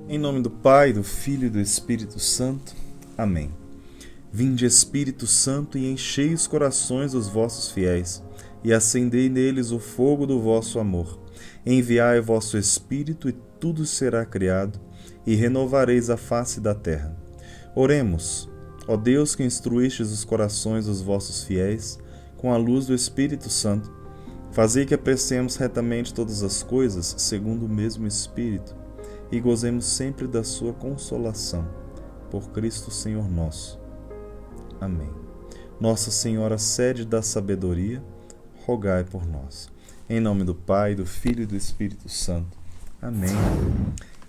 Em nome do Pai, do Filho e do Espírito Santo. Amém. Vinde, Espírito Santo, e enchei os corações dos vossos fiéis, e acendei neles o fogo do vosso amor. Enviai o vosso Espírito, e tudo será criado, e renovareis a face da terra. Oremos. Ó Deus, que instruístes os corações dos vossos fiéis, com a luz do Espírito Santo, fazei que apreciemos retamente todas as coisas, segundo o mesmo Espírito, e gozemos sempre da sua consolação. Por Cristo Senhor nosso. Amém. Nossa Senhora, sede da sabedoria, rogai por nós. Em nome do Pai, do Filho e do Espírito Santo. Amém.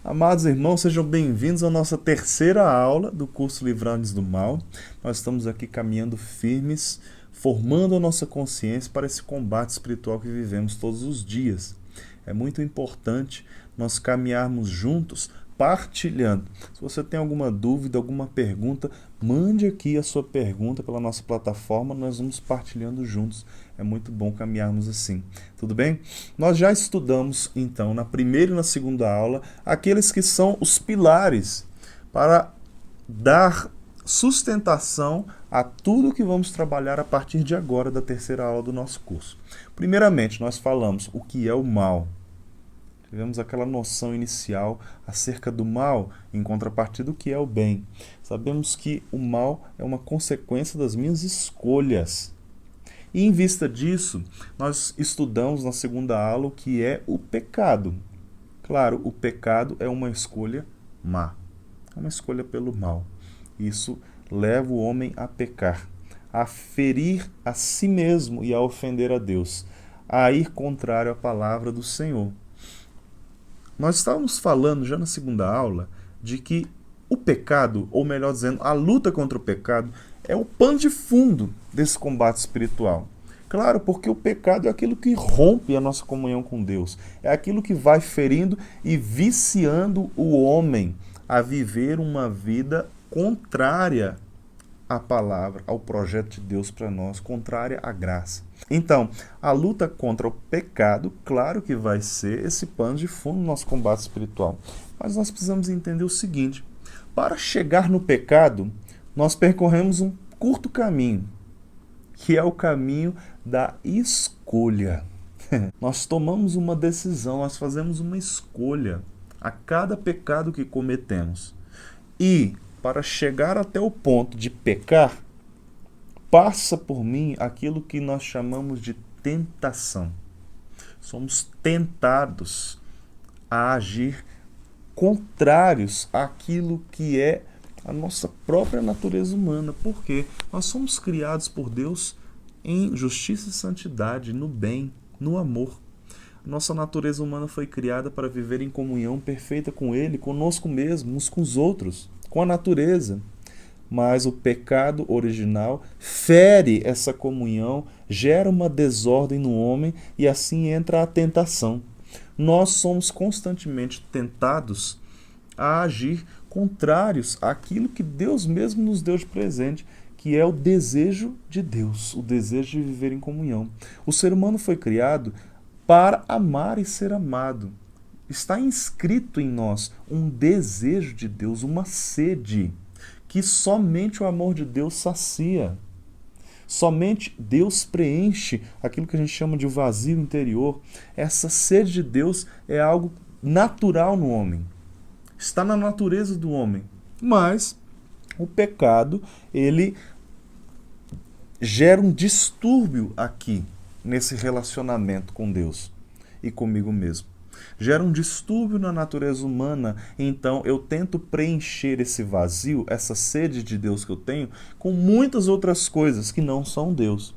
Amados irmãos, sejam bem-vindos à nossa terceira aula do curso Livrar-nos do Mal. Nós estamos aqui caminhando firmes, formando a nossa consciência para esse combate espiritual que vivemos todos os dias. É muito importante nós caminharmos juntos, partilhando. Se você tem alguma dúvida, alguma pergunta, mande aqui a sua pergunta pela nossa plataforma, nós vamos partilhando juntos. É muito bom caminharmos assim. Tudo bem? Nós já estudamos, então, na primeira e na segunda aula, aqueles que são os pilares para dar sustentação a tudo que vamos trabalhar a partir de agora, da terceira aula do nosso curso. Primeiramente, nós falamos o que é o mal. Tivemos aquela noção inicial acerca do mal, em contrapartida do que é o bem. Sabemos que o mal é uma consequência das minhas escolhas. E em vista disso, nós estudamos na segunda aula o que é o pecado. Claro, o pecado é uma escolha má, é uma escolha pelo mal. Isso leva o homem a pecar, a ferir a si mesmo e a ofender a Deus, a ir contrário à palavra do Senhor. Nós estávamos falando já na segunda aula de que o pecado, ou melhor dizendo, a luta contra o pecado, é o pano de fundo desse combate espiritual. Claro, porque o pecado é aquilo que rompe a nossa comunhão com Deus. É aquilo que vai ferindo e viciando o homem a viver uma vida contrária à palavra, ao projeto de Deus para nós, contrária à graça. Então, a luta contra o pecado, claro que vai ser esse pano de fundo no nosso combate espiritual. Mas nós precisamos entender o seguinte: para chegar no pecado, nós percorremos um curto caminho, que é o caminho da escolha. Nós tomamos uma decisão, nós fazemos uma escolha a cada pecado que cometemos. E para chegar até o ponto de pecar, passa por mim aquilo que nós chamamos de tentação. Somos tentados a agir contrários àquilo que é a nossa própria natureza humana. Por quê? Nós somos criados por Deus em justiça e santidade, no bem, no amor. Nossa natureza humana foi criada para viver em comunhão perfeita com Ele, conosco mesmo, uns com os outros, com a natureza. Mas o pecado original fere essa comunhão, gera uma desordem no homem e assim entra a tentação. Nós somos constantemente tentados a agir contrários àquilo que Deus mesmo nos deu de presente, que é o desejo de Deus, o desejo de viver em comunhão. O ser humano foi criado para amar e ser amado. Está inscrito em nós um desejo de Deus, uma sede, que somente o amor de Deus sacia. Somente Deus preenche aquilo que a gente chama de vazio interior. Essa sede de Deus é algo natural no homem. Está na natureza do homem. Mas o pecado, ele gera um distúrbio aqui, nesse relacionamento com Deus e comigo mesmo. Gera um distúrbio na natureza humana, então eu tento preencher esse vazio, essa sede de Deus que eu tenho, com muitas outras coisas que não são Deus.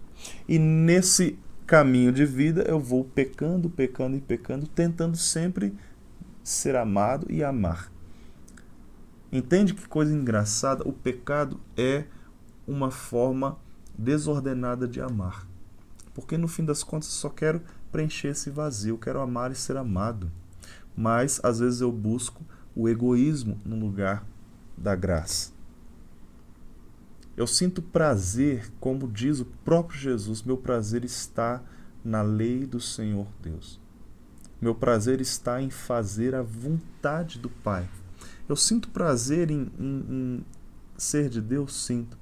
E nesse caminho de vida eu vou pecando, pecando e pecando, tentando sempre ser amado e amar. Entende que coisa engraçada? O pecado é uma forma desordenada de amar. Porque no fim das contas eu só quero preencher esse vazio, eu quero amar e ser amado. Mas às vezes eu busco o egoísmo no lugar da graça. Eu sinto prazer, como diz o próprio Jesus, meu prazer está na lei do Senhor Deus. Meu prazer está em fazer a vontade do Pai. Eu sinto prazer em ser de Deus? Sinto.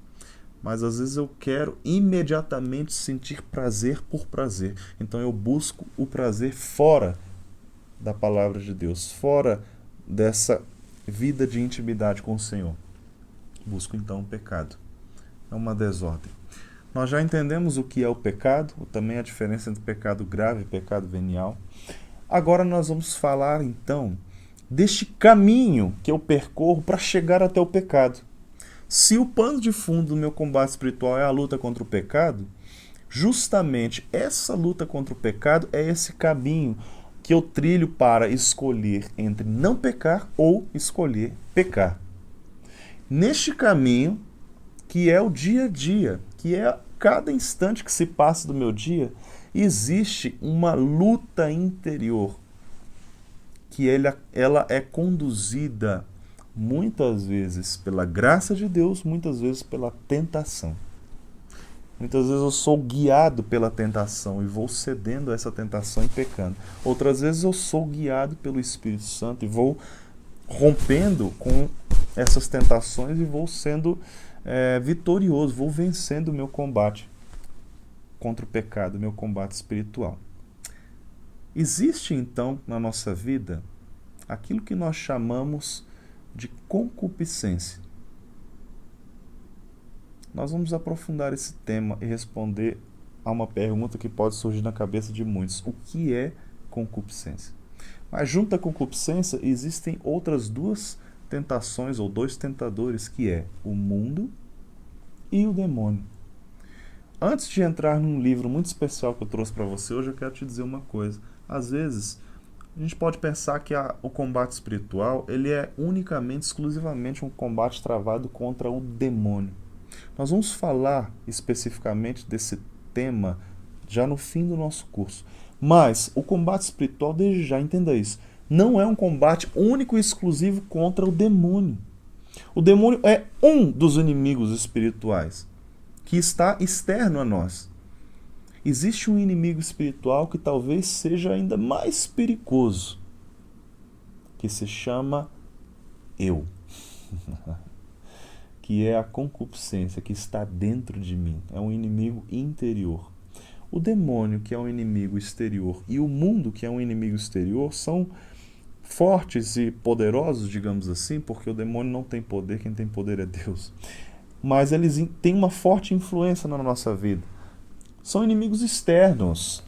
Mas às vezes eu quero imediatamente sentir prazer por prazer. Então eu busco o prazer fora da palavra de Deus, fora dessa vida de intimidade com o Senhor. Busco então o pecado. É uma desordem. Nós já entendemos o que é o pecado, também a diferença entre pecado grave e pecado venial. Agora nós vamos falar então deste caminho que eu percorro para chegar até o pecado. Se o pano de fundo do meu combate espiritual é a luta contra o pecado, justamente essa luta contra o pecado é esse caminho que eu trilho para escolher entre não pecar ou escolher pecar. Neste caminho, que é o dia a dia, que é cada instante que se passa do meu dia, existe uma luta interior, que ela é conduzida muitas vezes pela graça de Deus, muitas vezes pela tentação. Muitas vezes eu sou guiado pela tentação e vou cedendo a essa tentação e pecando. Outras vezes eu sou guiado pelo Espírito Santo e vou rompendo com essas tentações e vou sendo vitorioso, vou vencendo o meu combate contra o pecado, o meu combate espiritual. Existe então na nossa vida aquilo que nós chamamos de concupiscência. Nós vamos aprofundar esse tema e responder a uma pergunta que pode surgir na cabeça de muitos. O que é concupiscência? Mas junto à concupiscência existem outras duas tentações ou dois tentadores, que é o mundo e o demônio. Antes de entrar num livro muito especial que eu trouxe para você hoje, eu quero te dizer uma coisa. Às vezes, a gente pode pensar que o combate espiritual ele é unicamente, exclusivamente um combate travado contra o demônio. Nós vamos falar especificamente desse tema já no fim do nosso curso. Mas o combate espiritual, desde já, entenda isso, não é um combate único e exclusivo contra o demônio. O demônio é um dos inimigos espirituais que está externo a nós. Existe um inimigo espiritual que talvez seja ainda mais perigoso, que se chama eu. Que é a concupiscência que está dentro de mim. É um inimigo interior. O demônio, que é um inimigo exterior, e o mundo, que é um inimigo exterior, são fortes e poderosos, digamos assim, porque o demônio não tem poder, quem tem poder é Deus. Mas eles têm uma forte influência na nossa vida. São inimigos externos.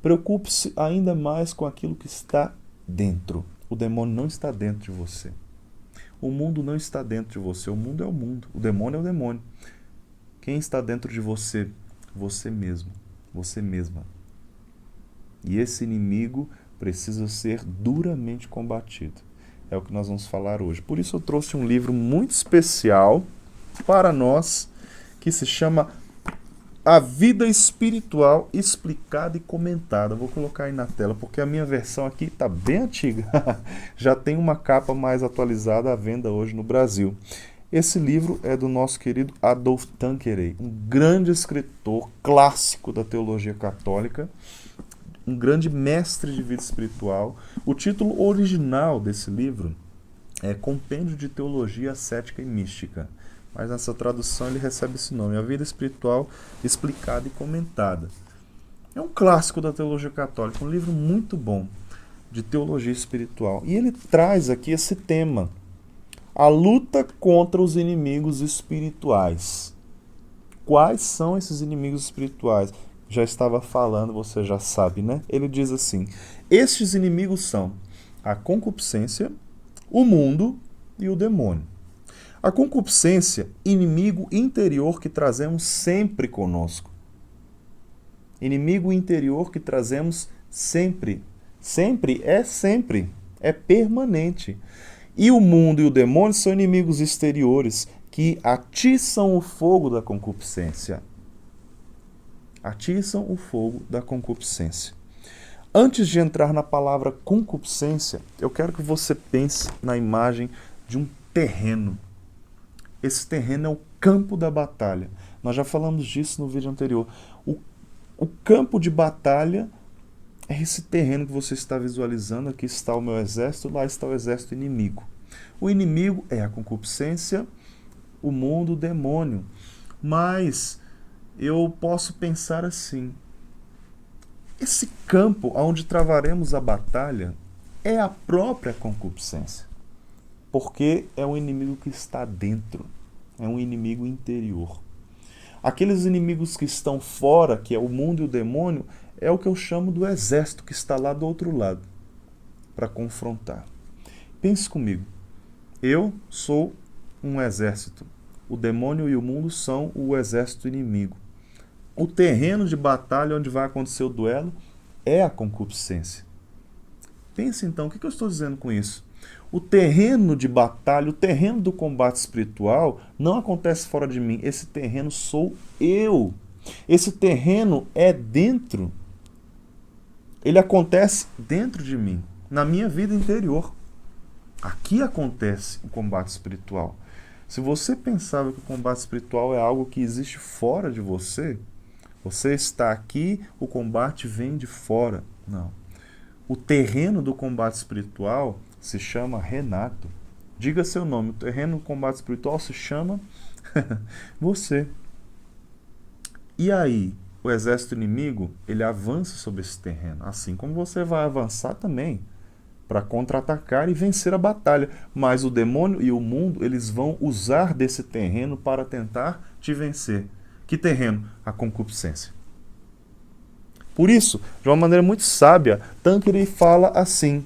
Preocupe-se ainda mais com aquilo que está dentro. O demônio não está dentro de você. O mundo não está dentro de você. O mundo é o mundo. O demônio é o demônio. Quem está dentro de você? Você mesmo. Você mesma. E esse inimigo precisa ser duramente combatido. É o que nós vamos falar hoje. Por isso eu trouxe um livro muito especial para nós, que se chama A Vida Espiritual Explicada e Comentada. Vou colocar aí na tela, porque a minha versão aqui está bem antiga. Já tem uma capa mais atualizada à venda hoje no Brasil. Esse livro é do nosso querido Adolf Tanqueray, um grande escritor clássico da teologia católica, um grande mestre de vida espiritual. O título original desse livro é Compêndio de Teologia Ascética e Mística, mas nessa tradução ele recebe esse nome, A Vida Espiritual Explicada e Comentada. É um clássico da teologia católica, um livro muito bom de teologia espiritual. E ele traz aqui esse tema, a luta contra os inimigos espirituais. Quais são esses inimigos espirituais? Já estava falando, você já sabe, né? Ele diz assim: estes inimigos são a concupiscência, o mundo e o demônio. A concupiscência, inimigo interior que trazemos sempre conosco. Inimigo interior que trazemos sempre. Sempre, é permanente. E o mundo e o demônio são inimigos exteriores que atiçam o fogo da concupiscência. Atiçam o fogo da concupiscência. Antes de entrar na palavra concupiscência, eu quero que você pense na imagem de um terreno. Esse terreno é o campo da batalha. Nós já falamos disso no vídeo anterior. O campo de batalha é esse terreno que você está visualizando. Aqui está o meu exército, lá está o exército inimigo. O inimigo é a concupiscência, o mundo, o demônio. Mas eu posso pensar assim: esse campo onde travaremos a batalha é a própria concupiscência, porque é um inimigo que está dentro, é um inimigo interior. Aqueles inimigos que estão fora, que é o mundo e o demônio, é o que eu chamo do exército que está lá do outro lado, para confrontar. Pense comigo, eu sou um exército, o demônio e o mundo são o exército inimigo. O terreno de batalha onde vai acontecer o duelo é a concupiscência. Pense então, o que eu estou dizendo com isso? O terreno de batalha, o terreno do combate espiritual não acontece fora de mim. Esse terreno sou eu. Esse terreno é dentro. Ele acontece dentro de mim, na minha vida interior. Aqui acontece o combate espiritual. Se você pensava que o combate espiritual é algo que existe fora de você, você está aqui, o combate vem de fora. Não. O terreno do combate espiritual se chama Renato. Diga seu nome. O terreno do combate espiritual se chama você. E aí, o exército inimigo, ele avança sobre esse terreno, assim como você vai avançar também para contra-atacar e vencer a batalha. Mas o demônio e o mundo, eles vão usar desse terreno para tentar te vencer. Que terreno? A concupiscência. Por isso, de uma maneira muito sábia, Tanqueray fala assim: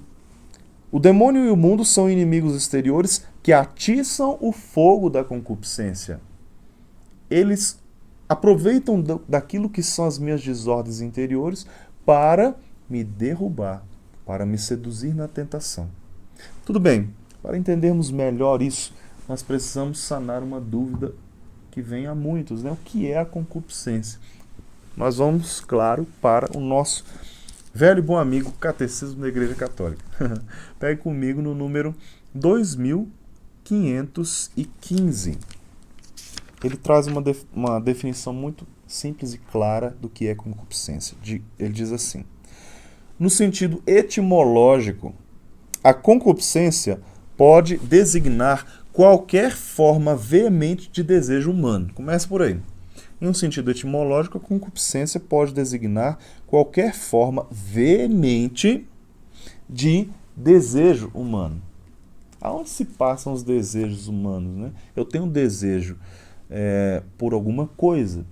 o demônio e o mundo são inimigos exteriores que atiçam o fogo da concupiscência. Eles aproveitam daquilo que são as minhas desordens interiores para me derrubar, para me seduzir na tentação. Tudo bem, para entendermos melhor isso, nós precisamos sanar uma dúvida que vem a muitos, né? O que é a concupiscência? Nós vamos, claro, para o nosso velho e bom amigo Catecismo da Igreja Católica. Pegue comigo no número 2515. Ele traz uma definição muito simples e clara do que é concupiscência. Ele diz assim: no sentido etimológico, a concupiscência pode designar qualquer forma veemente de desejo humano. Começa por aí. Em um sentido etimológico, a concupiscência pode designar qualquer forma veemente de desejo humano. Aonde se passam os desejos humanos, né? Eu tenho um desejo por alguma coisa,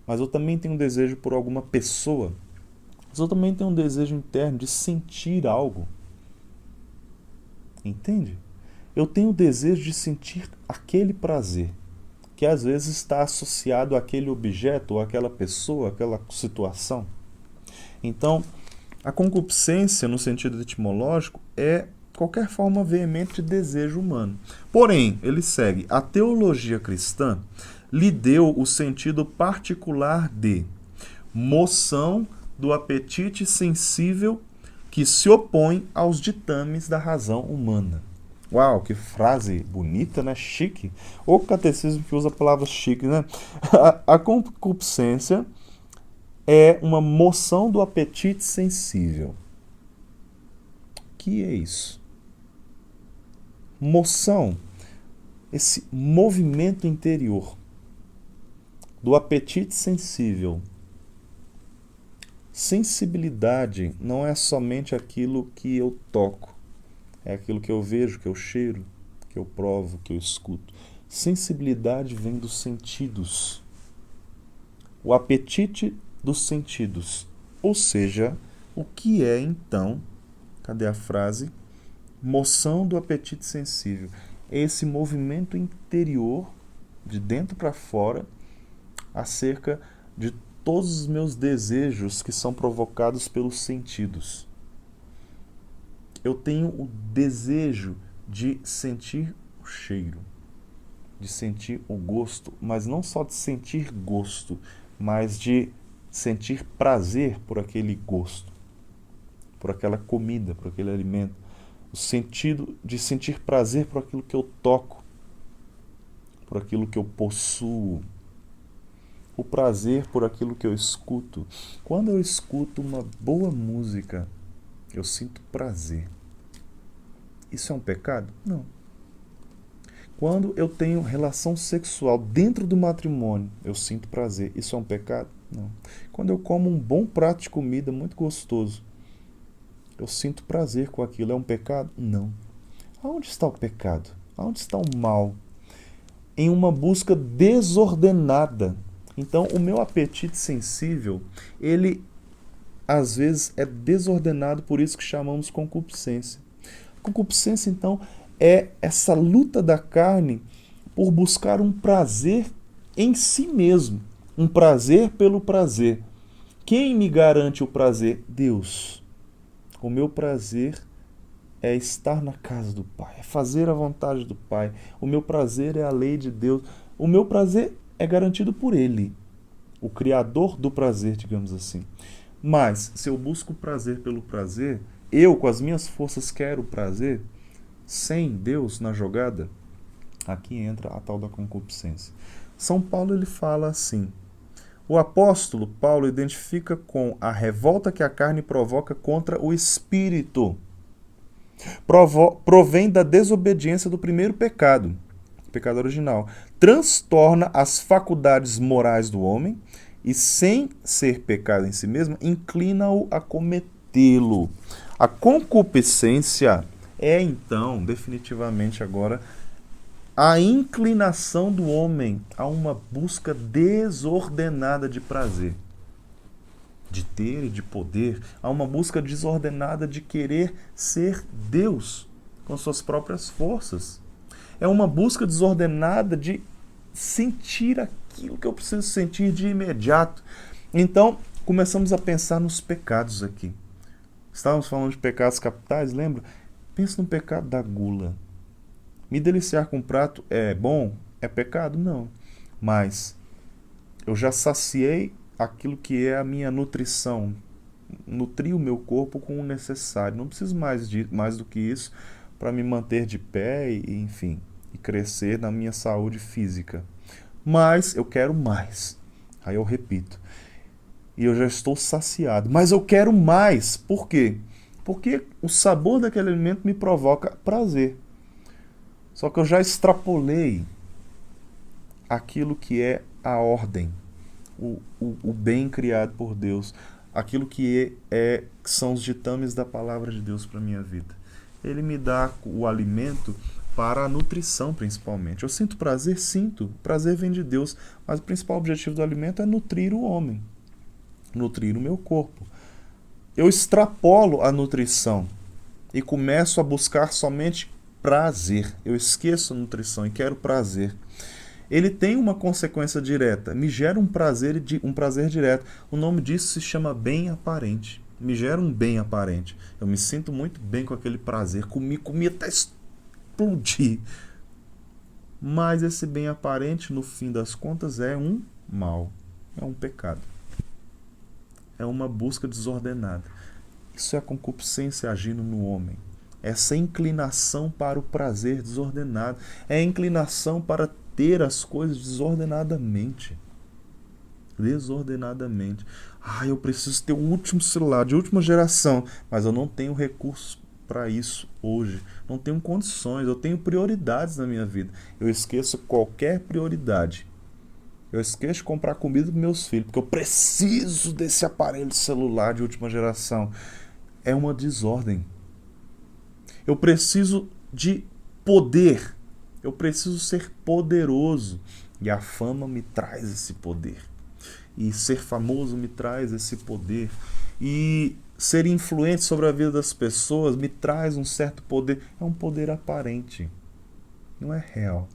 mas eu também tenho um desejo por alguma pessoa, mas eu também tenho um desejo interno de sentir algo. Entende? Eu tenho o desejo de sentir aquele prazer, que às vezes está associado àquele objeto, ou àquela pessoa, àquela situação. Então, a concupiscência, no sentido etimológico, é qualquer forma veemente de desejo humano. Porém, ele segue: a teologia cristã lhe deu o sentido particular de moção do apetite sensível que se opõe aos ditames da razão humana. Uau, que frase bonita, né? Chique. O catecismo que usa palavras chiques, né? A concupiscência é uma moção do apetite sensível. O que é isso? Moção, esse movimento interior do apetite sensível. Sensibilidade não é somente aquilo que eu toco. É aquilo que eu vejo, que eu cheiro, que eu provo, que eu escuto. Sensibilidade vem dos sentidos. O apetite dos sentidos. Ou seja, o que é então, cadê a frase? Moção do apetite sensível. É esse movimento interior, de dentro para fora, acerca de todos os meus desejos que são provocados pelos sentidos. Eu tenho o desejo de sentir o cheiro, de sentir o gosto, mas não só de sentir gosto, mas de sentir prazer por aquele gosto, por aquela comida, por aquele alimento. O sentido de sentir prazer por aquilo que eu toco, por aquilo que eu possuo. o prazer por aquilo que eu escuto. Quando eu escuto uma boa música, eu sinto prazer. Isso é um pecado? Não. Quando eu tenho relação sexual dentro do matrimônio, eu sinto prazer. Isso é um pecado? Não. Quando eu como um bom prato de comida muito gostoso, eu sinto prazer com aquilo. É um pecado? Não. Aonde está o pecado? Aonde está o mal? Em uma busca desordenada. Então, o meu apetite sensível, ele às vezes é desordenado, por isso que chamamos concupiscência. Concupiscência, então, é essa luta da carne por buscar um prazer em si mesmo, um prazer pelo prazer. Quem me garante o prazer? Deus. O meu prazer é estar na casa do Pai, é fazer a vontade do Pai. O meu prazer é a lei de Deus. O meu prazer é garantido por Ele, o Criador do prazer, digamos assim. Mas, se eu busco prazer pelo prazer, eu, com as minhas forças, quero prazer, sem Deus na jogada, aqui entra a tal da concupiscência. São Paulo ele fala assim: o apóstolo Paulo identifica com a revolta que a carne provoca contra o espírito. Provém da desobediência do primeiro pecado, o pecado original. Transtorna as faculdades morais do homem e, sem ser pecado em si mesmo, inclina-o a cometê-lo. A concupiscência é, então, definitivamente agora, a inclinação do homem a uma busca desordenada de prazer, de ter e de poder, a uma busca desordenada de querer ser Deus com suas próprias forças. É uma busca desordenada de sentir aquilo que eu preciso sentir de imediato. Então, começamos a pensar nos pecados aqui. Estávamos falando de pecados capitais, lembra? Pensa no pecado da gula. Me deliciar com um prato é bom? É pecado? Não. Mas eu já saciei aquilo que é a minha nutrição. Nutri o meu corpo com o necessário. Não preciso mais do que isso para me manter de pé e, enfim, e crescer na minha saúde física. Mas eu quero mais. Aí eu repito. E eu já estou saciado. Mas eu quero mais. Por quê? Porque o sabor daquele alimento me provoca prazer. Só que eu já extrapolei aquilo que é a ordem, o bem criado por Deus, aquilo que são os ditames da palavra de Deus para a minha vida. Ele me dá o alimento para a nutrição, principalmente. Eu sinto prazer? Sinto. O prazer vem de Deus, mas o principal objetivo do alimento é nutrir o homem, nutrir o meu corpo. Eu extrapolo a nutrição e começo a buscar somente prazer. Eu esqueço a nutrição e quero prazer. Ele tem uma consequência direta, me gera um prazer direto. O nome disso se chama bem aparente. Me gera um bem aparente. Eu me sinto muito bem com aquele prazer. Comi até explodir. Mas esse bem aparente, no fim das contas, é um mal. É um pecado. É uma busca desordenada. Isso é a concupiscência agindo no homem. Essa inclinação para o prazer desordenado. É a inclinação para ter as coisas desordenadamente. Desordenadamente. Eu preciso ter o último celular de última geração, mas eu não tenho recursos para isso hoje. Não tenho condições, eu tenho prioridades na minha vida. Eu esqueço qualquer prioridade. Eu esqueço de comprar comida para meus filhos, porque eu preciso desse aparelho celular de última geração. É uma desordem. Eu preciso de poder. Eu preciso ser poderoso. E a fama me traz esse poder. E ser famoso me traz esse poder. E ser influente sobre a vida das pessoas me traz um certo poder. É um poder aparente. Não é real.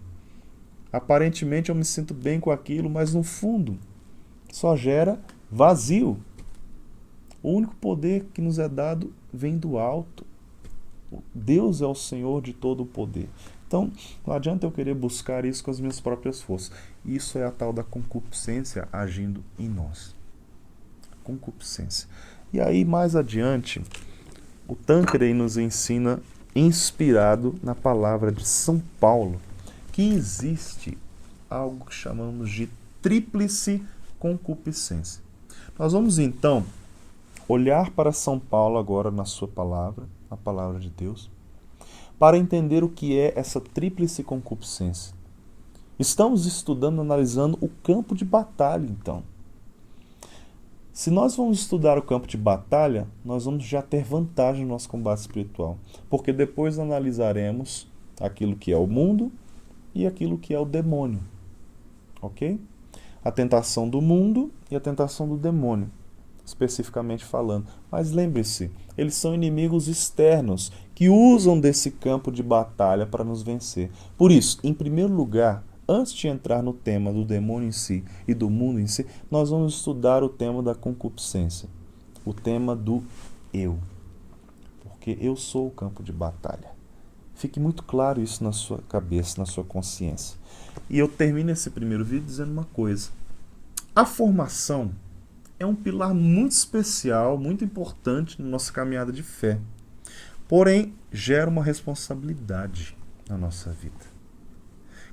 Aparentemente eu me sinto bem com aquilo, mas no fundo só gera vazio. O único poder que nos é dado vem do alto. Deus é o Senhor de todo o poder. Então, não adianta eu querer buscar isso com as minhas próprias forças. Isso é a tal da concupiscência agindo em nós. Concupiscência. E aí, mais adiante, o Tancredi nos ensina, inspirado na palavra de São Paulo, que existe algo que chamamos de tríplice concupiscência. Nós vamos então olhar para São Paulo agora na sua palavra, a palavra de Deus, para entender o que é essa tríplice concupiscência. Estamos estudando, analisando o campo de batalha, então. Se nós vamos estudar o campo de batalha, nós vamos já ter vantagem no nosso combate espiritual, porque depois analisaremos aquilo que é o mundo e aquilo que é o demônio, ok? A tentação do mundo e a tentação do demônio, especificamente falando. Mas lembre-se, eles são inimigos externos que usam desse campo de batalha para nos vencer. Por isso, em primeiro lugar, antes de entrar no tema do demônio em si e do mundo em si, nós vamos estudar o tema da concupiscência, o tema do eu, porque eu sou o campo de batalha. Fique muito claro isso na sua cabeça, na sua consciência. E eu termino esse primeiro vídeo dizendo uma coisa. A formação é um pilar muito especial, muito importante na nossa caminhada de fé. Porém, gera uma responsabilidade na nossa vida.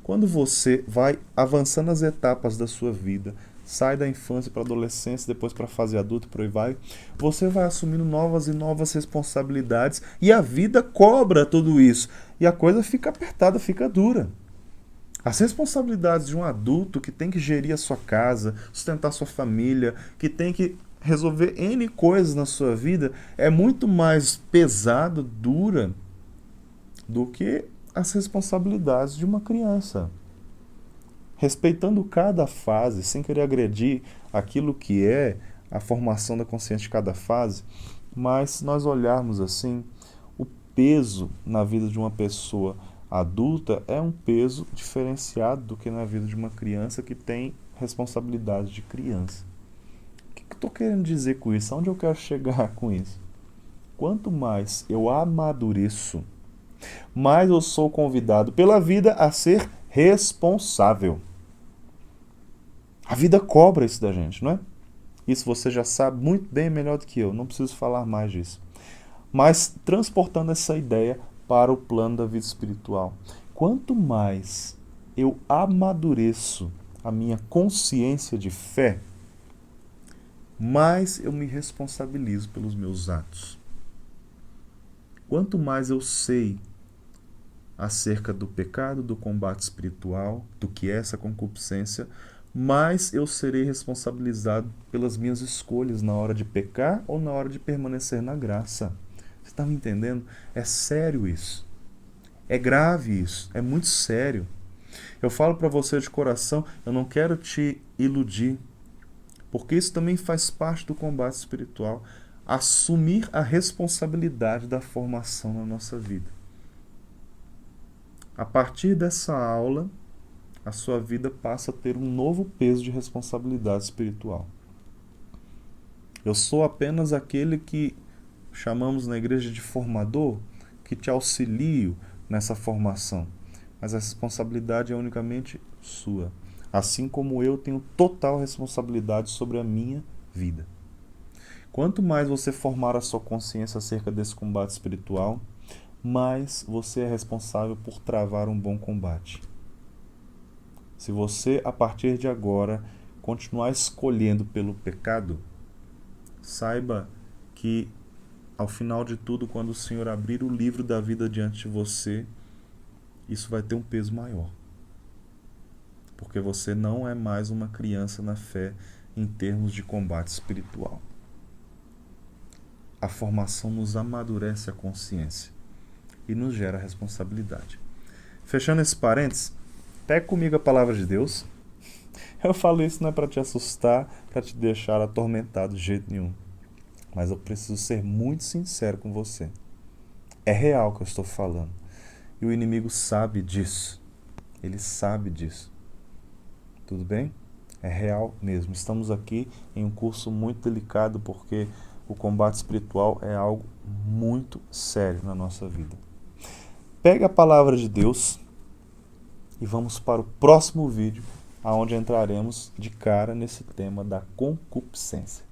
Quando você vai avançando as etapas da sua vida, sai da infância para a adolescência, depois para a fase adulta e por aí vai, você vai assumindo novas e novas responsabilidades e a vida cobra tudo isso. E a coisa fica apertada, fica dura. As responsabilidades de um adulto que tem que gerir a sua casa, sustentar a sua família, que tem que resolver N coisas na sua vida, é muito mais pesada, dura, do que as responsabilidades de uma criança. Respeitando cada fase, sem querer agredir aquilo que é a formação da consciência de cada fase, mas se nós olharmos assim, o peso na vida de uma pessoa adulta é um peso diferenciado do que na vida de uma criança que tem responsabilidade de criança. O que eu estou querendo dizer com isso? Aonde eu quero chegar com isso? Quanto mais eu amadureço, mais eu sou convidado pela vida a ser responsável. A vida cobra isso da gente, não é? Isso você já sabe muito bem, melhor do que eu, não preciso falar mais disso. Mas transportando essa ideia para o plano da vida espiritual. Quanto mais eu amadureço a minha consciência de fé, mais eu me responsabilizo pelos meus atos. Quanto mais eu sei acerca do pecado, do combate espiritual, do que é essa concupiscência, mais eu serei responsabilizado pelas minhas escolhas na hora de pecar ou na hora de permanecer na graça. Você está me entendendo? É sério isso. É grave isso. É muito sério. Eu falo para você de coração, eu não quero te iludir, porque isso também faz parte do combate espiritual. Assumir a responsabilidade da formação na nossa vida. A partir dessa aula, a sua vida passa a ter um novo peso de responsabilidade espiritual. Eu sou apenas aquele que chamamos na igreja de formador, que te auxilio nessa formação. Mas a responsabilidade é unicamente sua. Assim como eu tenho total responsabilidade sobre a minha vida. Quanto mais você formar a sua consciência acerca desse combate espiritual, mais você é responsável por travar um bom combate. Se você, a partir de agora, continuar escolhendo pelo pecado, saiba que, ao final de tudo, quando o Senhor abrir o livro da vida diante de você, isso vai ter um peso maior. Porque você não é mais uma criança na fé em termos de combate espiritual. A formação nos amadurece a consciência e nos gera responsabilidade. Fechando esse parênteses, pega comigo a palavra de Deus. Eu falo isso não é para te assustar, para te deixar atormentado de jeito nenhum. Mas eu preciso ser muito sincero com você. É real o que eu estou falando. E o inimigo sabe disso. Ele sabe disso. Tudo bem? É real mesmo. Estamos aqui em um curso muito delicado porque o combate espiritual é algo muito sério na nossa vida. Pega a palavra de Deus e vamos para o próximo vídeo, onde entraremos de cara nesse tema da concupiscência.